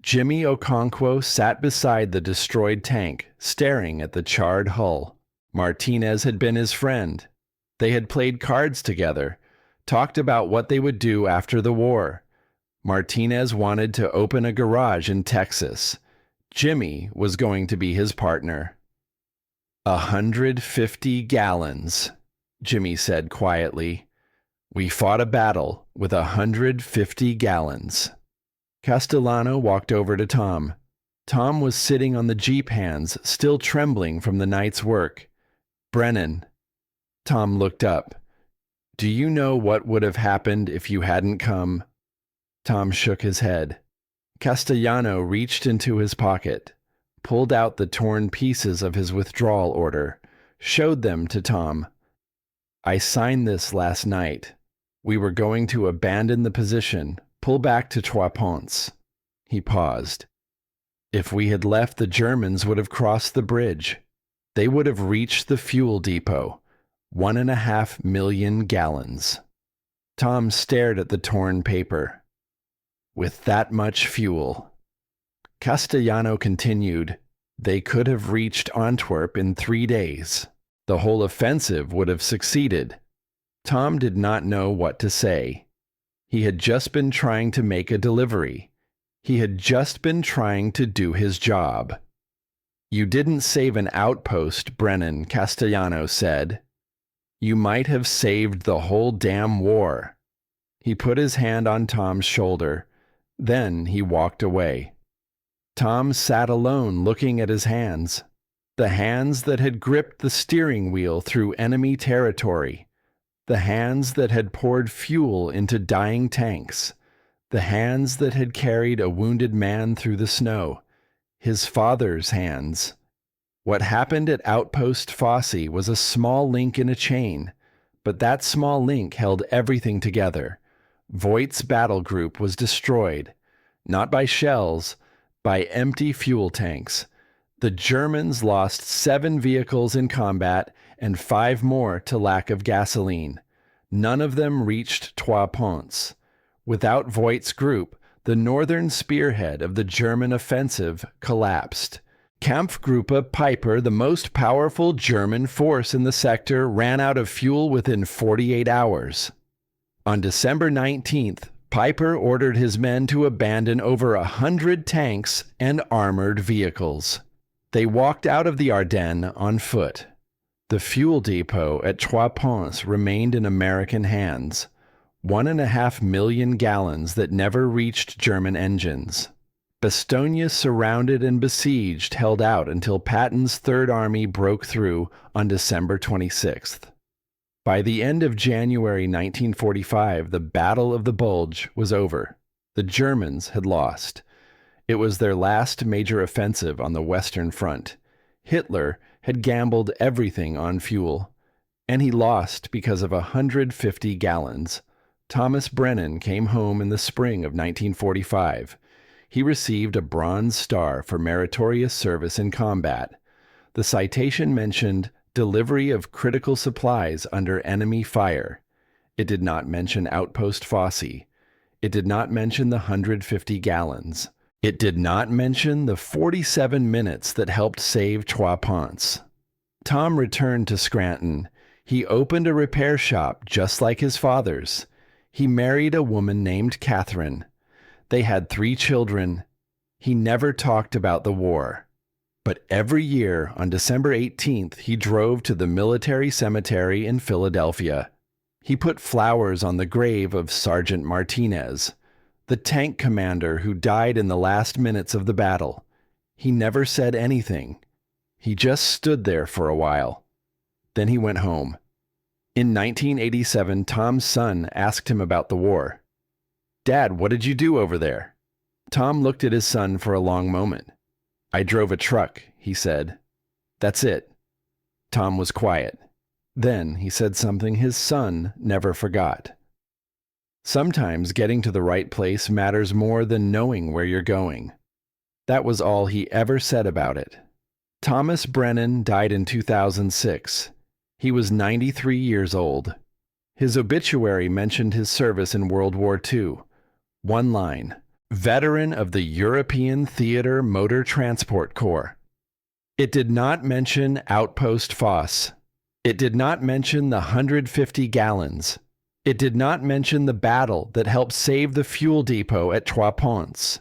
Jimmy Okonkwo sat beside the destroyed tank, staring at the charred hull. Martinez had been his friend. They had played cards together, talked about what they would do after the war. Martinez wanted to open a garage in Texas. Jimmy was going to be his partner. 150 gallons, Jimmy said quietly. We fought a battle with 150 gallons. Castellano walked over to Tom. Tom was sitting on the jeep hands, still trembling from the night's work. Brennan. Tom looked up. Do you know what would have happened if you hadn't come? Tom shook his head. Castellano reached into his pocket, pulled out the torn pieces of his withdrawal order, showed them to Tom. I signed this last night. We were going to abandon the position, pull back to Trois Ponts. He paused. If we had left, the Germans would have crossed the bridge. They would have reached the fuel depot. 1.5 million gallons. Tom stared at the torn paper. With that much fuel. Castellano continued, they could have reached Antwerp in 3 days. The whole offensive would have succeeded. Tom did not know what to say. He had just been trying to make a delivery. He had just been trying to do his job. You didn't save an outpost, Brennan, Castellano said. You might have saved the whole damn war. He put his hand on Tom's shoulder. Then he walked away. Tom sat alone looking at his hands. The hands that had gripped the steering wheel through enemy territory. The hands that had poured fuel into dying tanks. The hands that had carried a wounded man through the snow. His father's hands. What happened at Outpost Fosse was a small link in a chain, but that small link held everything together. Voigt's battle group was destroyed, not by shells, by empty fuel tanks. The Germans lost 7 vehicles in combat and 5 more to lack of gasoline. None of them reached Trois Ponts. Without Voigt's group, the northern spearhead of the German offensive collapsed. Kampfgruppe Piper, the most powerful German force in the sector, ran out of fuel within 48 hours. On December 19th, Piper ordered his men to abandon over 100 tanks and armored vehicles. They walked out of the Ardennes on foot. The fuel depot at Trois Ponts remained in American hands. 1.5 million gallons that never reached German engines. Bastogne, surrounded and besieged, held out until Patton's Third Army broke through on December 26th. By the end of January 1945, the Battle of the Bulge was over. The Germans had lost. It was their last major offensive on the Western Front. Hitler had gambled everything on fuel, and he lost because of 150 gallons. Thomas Brennan came home in the spring of 1945. He received a Bronze Star for meritorious service in combat. The citation mentioned delivery of critical supplies under enemy fire. It did not mention Outpost Fosse. It did not mention the 150 gallons. It did not mention the 47 minutes that helped save Trois Ponts. Tom returned to Scranton. He opened a repair shop just like his father's. He married a woman named Catherine. They had 3 children. He never talked about the war. But every year on December 18th, he drove to the military cemetery in Philadelphia. He put flowers on the grave of Sergeant Martinez, the tank commander who died in the last minutes of the battle. He never said anything. He just stood there for a while. Then he went home. In 1987, Tom's son asked him about the war. "Dad, what did you do over there?" Tom looked at his son for a long moment. "I drove a truck," he said. "That's it." Tom was quiet. Then he said something his son never forgot. Sometimes getting to the right place matters more than knowing where you're going. That was all he ever said about it. Thomas Brennan died in 2006. He was 93 years old. His obituary mentioned his service in World War II. One line, veteran of the European Theater Motor Transport Corps. It did not mention Outpost Foss. It did not mention the 150 gallons. It did not mention the battle that helped save the fuel depot at Trois Ponts.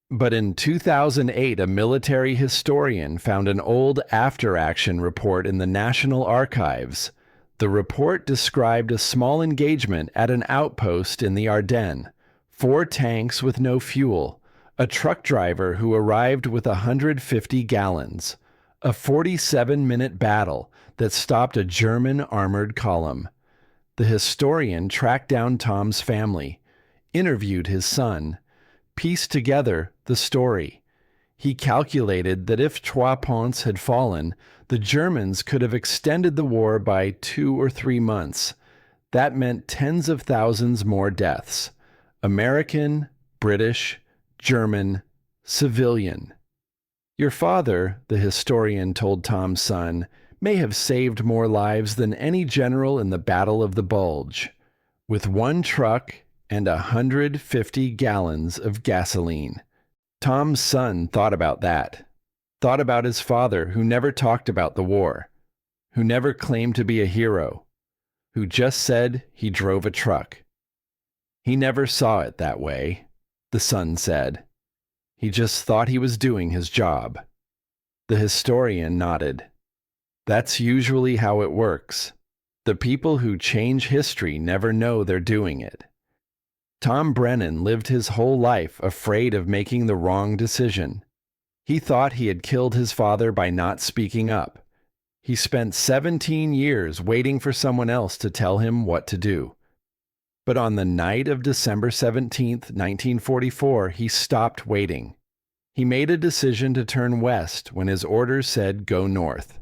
But in 2008, a military historian found an old after-action report in the National Archives. The report described a small engagement at an outpost in the Ardennes, 4 tanks with no fuel, a truck driver who arrived with 150 gallons, a 47-minute battle that stopped a German armored column. The historian tracked down Tom's family, interviewed his son, pieced together the story. He calculated that if Trois Ponts had fallen, the Germans could have extended the war by 2 or 3 months. That meant tens of thousands more deaths. American, British, German, civilian. Your father, the historian told Tom's son, may have saved more lives than any general in the Battle of the Bulge, with 1 truck and 150 gallons of gasoline. Tom's son thought about that. Thought about his father, who never talked about the war, who never claimed to be a hero, who just said he drove a truck. He never saw it that way, the son said. He just thought he was doing his job. The historian nodded. That's usually how it works. The people who change history never know they're doing it. Tom Brennan lived his whole life afraid of making the wrong decision. He thought he had killed his father by not speaking up. He spent 17 years waiting for someone else to tell him what to do. But on the night of December 17th, 1944, he stopped waiting. He made a decision to turn west when his orders said go north.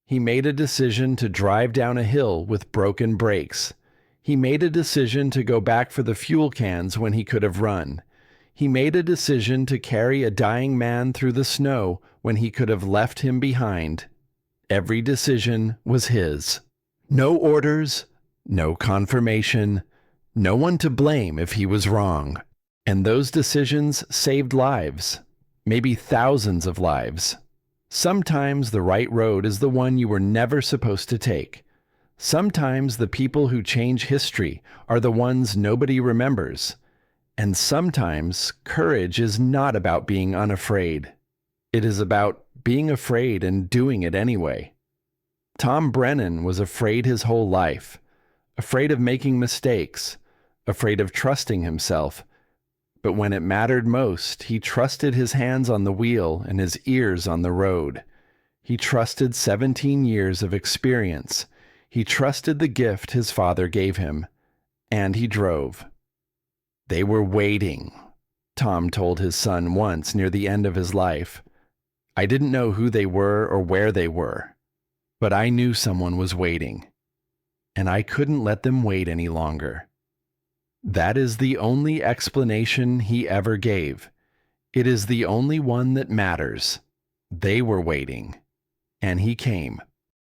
He made a decision to drive down a hill with broken brakes. He made a decision to go back for the fuel cans when he could have run. He made a decision to carry a dying man through the snow when he could have left him behind. Every decision was his. No orders, no confirmation, no one to blame if he was wrong. And those decisions saved lives, maybe thousands of lives. Sometimes the right road is the one you were never supposed to take. Sometimes the people who change history are the ones nobody remembers. And sometimes courage is not about being unafraid. It is about being afraid and doing it anyway. Tom Brennan was afraid his whole life, afraid of making mistakes, afraid of trusting himself. But when it mattered most, he trusted his hands on the wheel and his ears on the road. He trusted 17 years of experience. He trusted the gift his father gave him. And he drove. They were waiting, Tom told his son once near the end of his life. I didn't know who they were or where they were, but I knew someone was waiting. And I couldn't let them wait any longer. That is the only explanation he ever gave. It is the only one that matters. They were waiting, and he came.